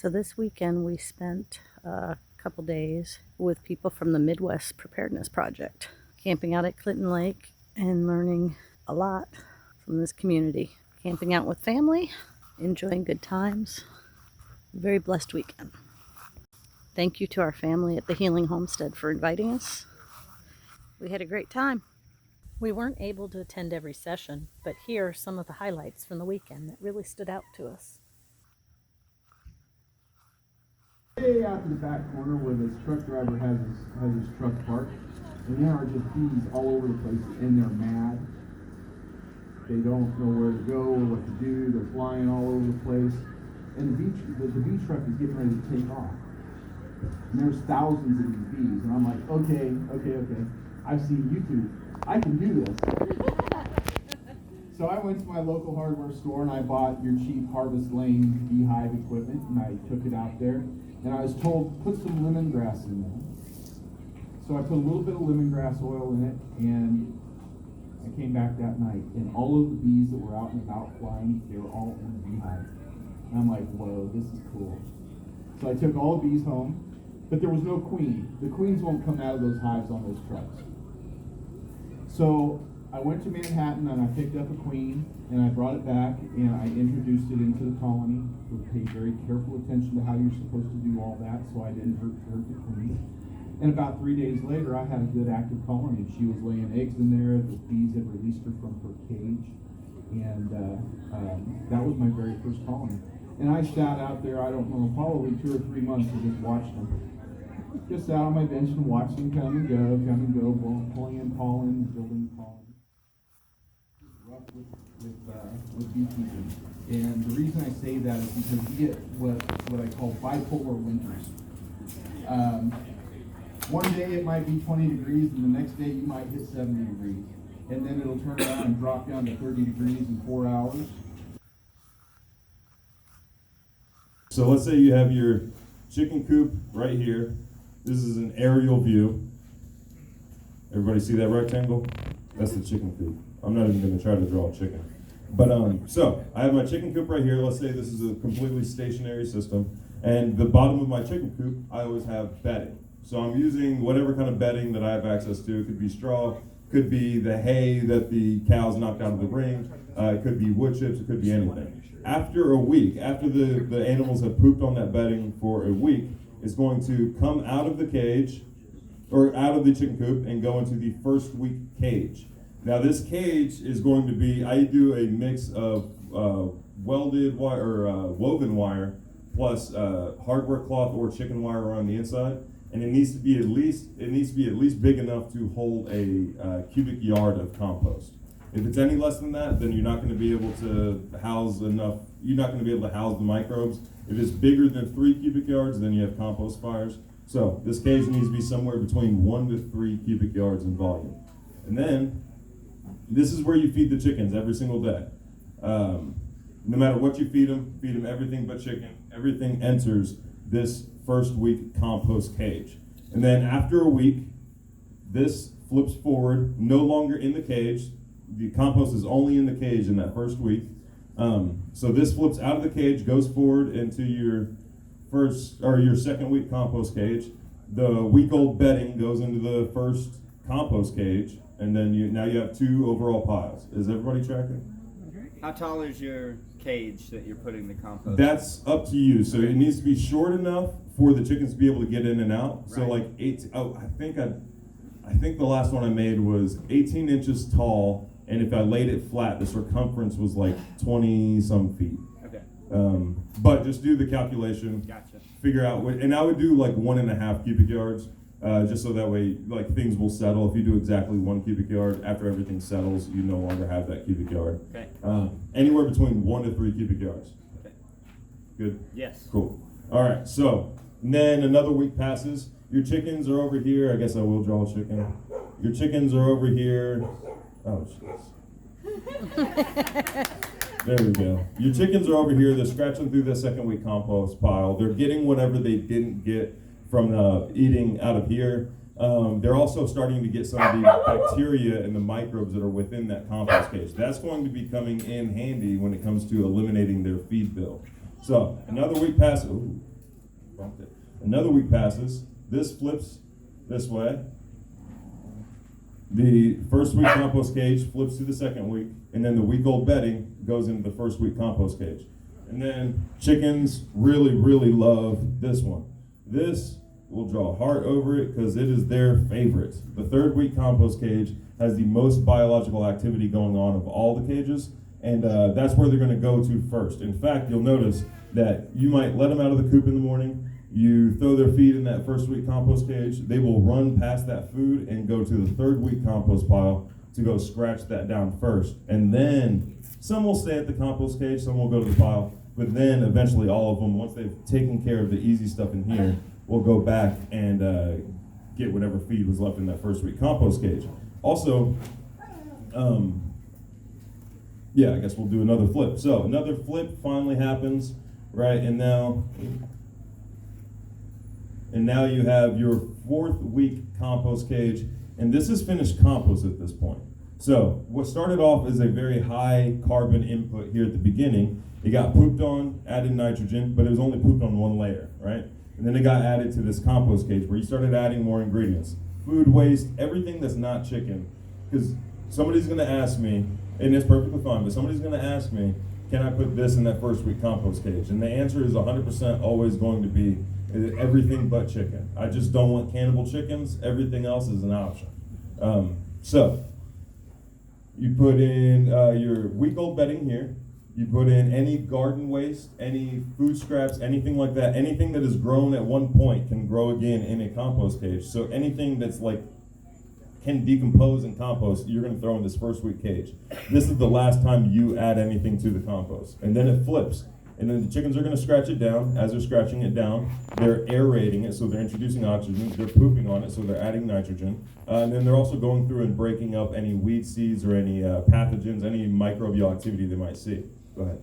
So this weekend we spent a couple days with people from the Midwest Preparedness Project, camping out at Clinton Lake and learning a lot from this community. Camping out with family, enjoying good times. Very blessed weekend. Thank you to our family at the Healing Homestead for inviting us. We had a great time. We weren't able to attend every session, but here are some of the highlights from the weekend that really stood out to us. Way out in the back corner where this truck driver has his truck parked, and there are just bees all over the place, and they're mad. They don't know where to go or what to do. They're flying all over the place, and the bee truck is getting ready to take off. And there's thousands of these bees, and I'm like, okay. I've seen YouTube. I can do this. So I went to my local hardware store and I bought your cheap Harvest Lane beehive equipment, and I took it out there. And I was told, put some lemongrass in there. So I put a little bit of lemongrass oil in it, and I came back that night, and all of the bees that were out and about flying, they were all in the beehive. And I'm like, whoa, this is cool. So I took all the bees home, but there was no queen. The queens won't come out of those hives on those trucks. So I went to Manhattan and I picked up a queen, and I brought it back and I introduced it into the colony. We paid very careful attention to how you're supposed to do all that, so I didn't hurt the queen. And about 3 days later, I had a good active colony. She was laying eggs in there. The bees had released her from her cage, and that was my very first colony. And I sat out there, I don't know, probably 2 or 3 months and just watched them. Just sat on my bench and watched them come and go, pulling in pollen, building pollen. Rough with beekeeping. And the reason I say that is because you get what I call bipolar winters. One day it might be 20 degrees, and the next day you might hit 70 degrees. And then it'll turn around and drop down to 30 degrees in 4 hours. So let's say you have your chicken coop right here. This is an aerial view. Everybody see that rectangle? That's the chicken coop. I'm not even going to try to draw a chicken. But so I have my chicken coop right here. Let's say this is a completely stationary system. And the bottom of my chicken coop, I always have bedding. So I'm using whatever kind of bedding that I have access to. It could be straw, could be the hay that the cows knocked out of the ring, it could be wood chips, it could be anything. After a week, after the animals have pooped on that bedding for a week, it's going to come out of the cage, or out of the chicken coop, and go into the first week cage. Now this cage is going to be, I do a mix of welded wire, or woven wire, plus hardware cloth or chicken wire around the inside. And it needs to be at least big enough to hold a cubic yard of compost. If it's any less than that, then you're not going to be able to house enough. You're not going to be able to house the microbes. If it's bigger than 3 cubic yards, then you have compost fires. So this cage needs to be somewhere between 1 to 3 cubic yards in volume. And then this is where you feed the chickens every single day. No matter what you feed them everything but chicken. Everything enters this first week compost cage. And then after a week, this flips forward, no longer in the cage. The compost is only in the cage in that first week. So this flips out of the cage, goes forward into your second week compost cage. The week-old bedding goes into the first compost cage, and then now you have 2 overall piles. Is everybody tracking? How tall is your cage that you're putting the compost? That's up to you. So it needs to be short enough for the chickens to be able to get in and out. Right. So like I think the last one I made was 18 inches tall, and if I laid it flat, the circumference was like 20 some feet. Okay. But just do the calculation. Gotcha. Figure out and I would do like 1.5 cubic yards, just so that way like things will settle. If you do exactly 1 cubic yard, after everything settles, you no longer have that cubic yard. Okay. Anywhere between 1 to 3 cubic yards. Okay. Good? Yes. Cool. All right, so then another week passes. Your chickens are over here. I guess I will draw a chicken. Your chickens are over here. Oh, jeez. There we go. Your chickens are over here. They're scratching through the second week compost pile. They're getting whatever they didn't get from eating out of here. They're also starting to get some of the bacteria and the microbes that are within that compost cage. That's going to be coming in handy when it comes to eliminating their feed bill. So another week passes. Ooh, bumped it. Another week passes. This flips this way. The first week compost cage flips to the second week, and then the week-old bedding goes into the first week compost cage. And then chickens really, really love this one. This will draw a heart over it because it is their favorite. The third week compost cage has the most biological activity going on of all the cages, and that's where they're going to go to first. In fact, you'll notice that you might let them out of the coop in the morning, you throw their feed in that first week compost cage, they will run past that food and go to the third week compost pile to go scratch that down first. And then some will stay at the compost cage, some will go to the pile, but then eventually all of them, once they've taken care of the easy stuff in here, will go back and get whatever feed was left in that first week compost cage. Also, yeah, I guess we'll do another flip. So another flip finally happens, right? And now you have your fourth week compost cage, and this is finished compost at this point. So what started off as a very high carbon input here at the beginning, it got pooped on, added nitrogen, but it was only pooped on one layer, right? And then it got added to this compost cage where you started adding more ingredients. Food waste, everything that's not chicken. Because somebody's gonna ask me, and it's perfectly fine, but somebody's gonna ask me, can I put this in that first week compost cage? And the answer is 100% always going to be everything but chicken. I just don't want cannibal chickens. Everything else is an option. So you put in your week-old bedding here. You put in any garden waste, any food scraps, anything like that. Anything that is grown at one point can grow again in a compost cage. So anything that's like can decompose and compost, you're going to throw in this first week cage. This is the last time you add anything to the compost. And then it flips. And then the chickens are going to scratch it down. As they're scratching it down, they're aerating it, so they're introducing oxygen. They're pooping on it, so they're adding nitrogen. And then they're also going through and breaking up any weed seeds or any pathogens, any microbial activity they might see. Go ahead.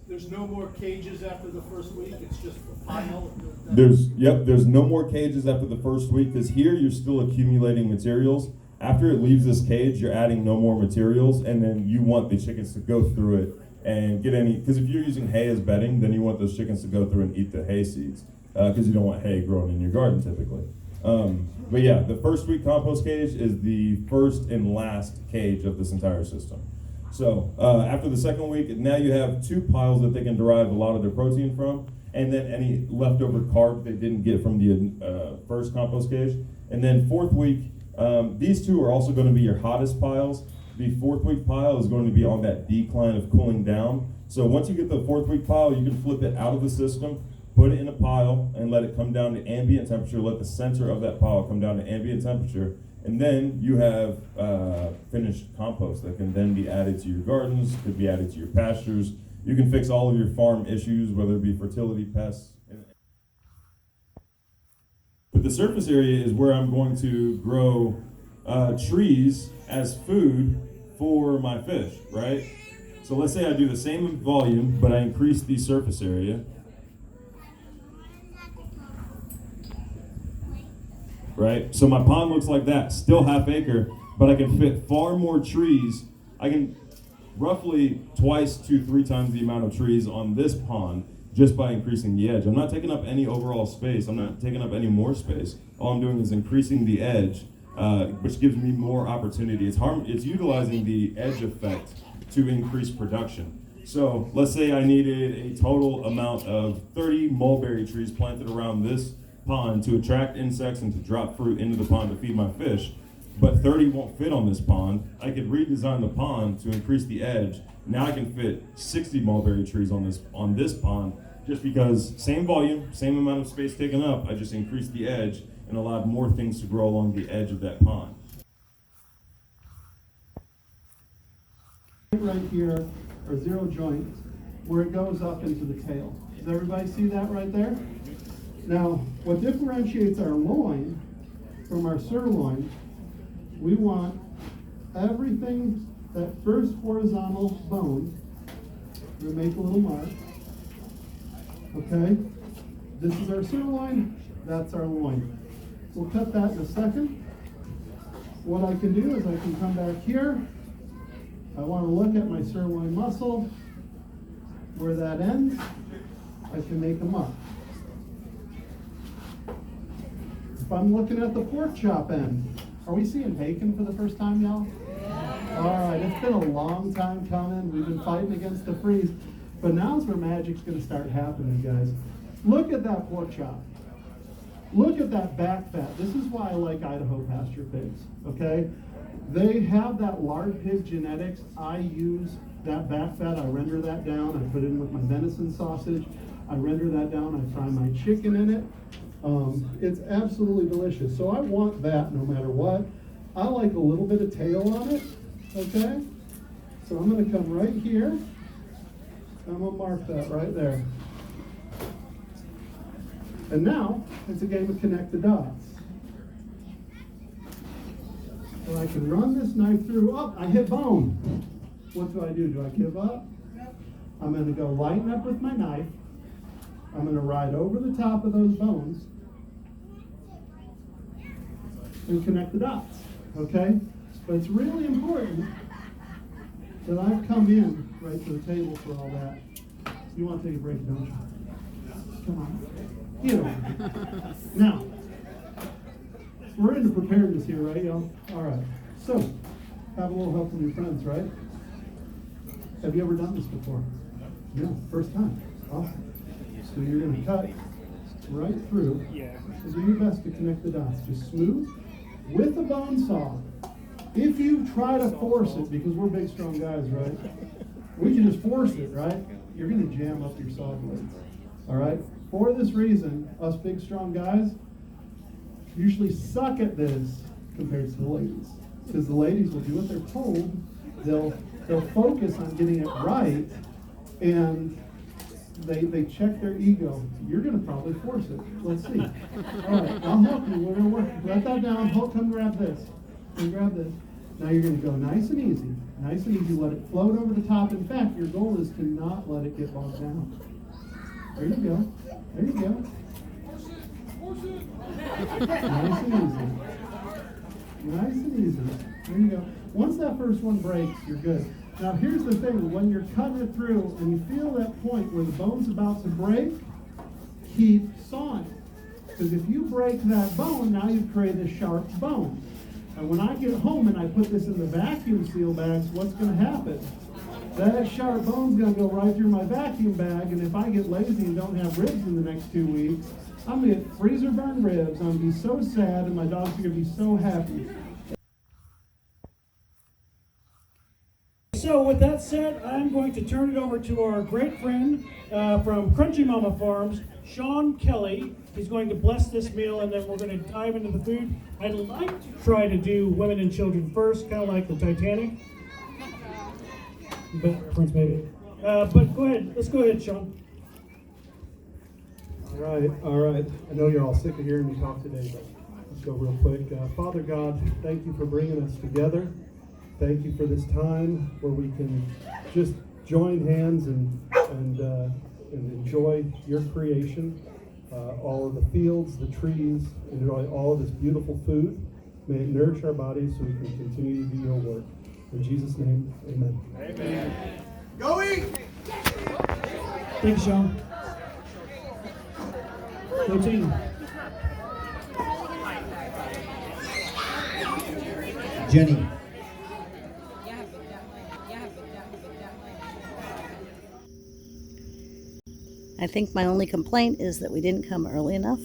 There's no more cages after the first week, it's just a pile? There's no more cages after the first week, because here you're still accumulating materials. After it leaves this cage, you're adding no more materials, and then you want the chickens to go through it and get any, because if you're using hay as bedding, then you want those chickens to go through and eat the hay seeds, because you don't want hay growing in your garden typically. But yeah, the first week compost cage is the first and last cage of this entire system. So after the second week, now you have two piles that they can derive a lot of their protein from, and then any leftover carbs they didn't get from the first compost cage. And then fourth week, these two are also going to be your hottest piles. The fourth week pile is going to be on that decline of cooling down. So once you get the fourth week pile, you can flip it out of the system, put it in a pile, and let it come down to ambient temperature. Let the center of that pile come down to ambient temperature. And then you have finished compost that can then be added to your gardens, could be added to your pastures. You can fix all of your farm issues, whether it be fertility, pests. But the surface area is where I'm going to grow trees as food for my fish, right? So let's say I do the same volume, but I increase the surface area. Right? So my pond looks like that, still half acre, but I can fit far more trees. I can roughly twice to 3 times the amount of trees on this pond just by increasing the edge. I'm not taking up any overall space. I'm not taking up any more space. All I'm doing is increasing the edge, which gives me more opportunity. It's utilizing the edge effect to increase production. So let's say I needed a total amount of 30 mulberry trees planted around this pond to attract insects and to drop fruit into the pond to feed my fish, but 30 won't fit on this pond. I could redesign the pond to increase the edge. Now I can fit 60 mulberry trees on this pond, just because same volume, same amount of space taken up, I just increased the edge and allowed more things to grow along the edge of that pond. Right here are 0 joints where it goes up into the tail. Does everybody see that right there? Now, what differentiates our loin from our sirloin, we want everything, that first horizontal bone, we're going to make a little mark, okay? This is our sirloin, that's our loin. We'll cut that in a second. What I can do is I can come back here. I want to look at my sirloin muscle. Where that ends, I can make a mark. I'm looking at the pork chop end. Are we seeing bacon for the first time, y'all? All right, it's been a long time coming. We've been fighting against the freeze, but now's where magic's gonna start happening, guys. Look at that pork chop. Look at that back fat. This is why I like Idaho pasture pigs, okay? They have that lard pig genetics. I use that back fat, I render that down, I put it in with my venison sausage, I render that down, I fry my chicken in it. It's absolutely delicious. So I want that no matter what. I like a little bit of tail on it, okay? So I'm gonna come right here, I'm gonna mark that right there. And now, it's a game of connect the dots. So I can run this knife through, oh, I hit bone. What do? Do I give up? I'm gonna go lighten up with my knife. I'm gonna ride over the top of those bones and connect the dots, okay? But it's really important that I've come in right to the table for all that. You wanna take a break, don't you? Come on. You know. Now, we're into preparedness here, right, y'all? All right. So, have a little help from your friends, right? Have you ever done this before? No, first time. Awesome. So you're going to cut right through. And do your best to connect the dots. Just smooth with a bone saw. If you try to force it, because we're big, strong guys, right? We can just force it, right? You're going to jam up your saw blades. All right? For this reason, us big, strong guys usually suck at this compared to the ladies. Because the ladies will do what they're told. They'll focus on getting it right, and they check their ego. You're going to probably force it. Let's see. All right, I'll help you. We're going to work. Let that down. Come grab this. Come grab this. Now you're going to go nice and easy. Nice and easy. Let it float over the top. In fact, your goal is to not let it get bogged down. There you go. There you go. Nice and easy. Nice and easy. There you go. Once that first one breaks, you're good. Now here's the thing, when you're cutting it through and you feel that point where the bone's about to break, keep sawing. Because if you break that bone, now you've created a sharp bone. And when I get home and I put this in the vacuum seal bags, what's going to happen? That sharp bone's going to go right through my vacuum bag, and if I get lazy and don't have ribs in the next 2 weeks, I'm going to get freezer burned ribs. I'm going to be so sad, and my dogs are going to be so happy. So with that said, I'm going to turn it over to our great friend from Crunchy Mama Farms, Sean Kelly. He's going to bless this meal, and then we're going to dive into the food. I'd like to try to do women and children first, kind of like the Titanic. But Prince maybe. But go ahead. Let's go ahead, Sean. All right. I know you're all sick of hearing me talk today, but let's go real quick. Father God, thank you for bringing us together. Thank you for this time where we can just join hands and enjoy your creation, all of the fields, the trees, enjoy all of this beautiful food. May it nourish our bodies so we can continue to do your work. In Jesus' name, amen. Amen. Go eat! Thanks, Sean. Go team. Jenny. I think my only complaint is that we didn't come early enough.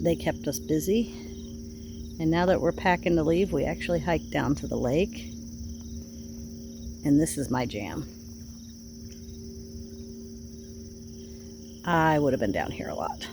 They kept us busy. And now that we're packing to leave, we actually hiked down to the lake. And this is my jam. I would have been down here a lot.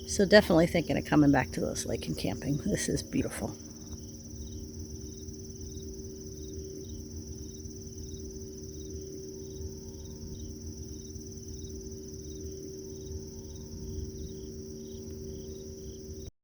So definitely thinking of coming back to this lake and camping. This is beautiful.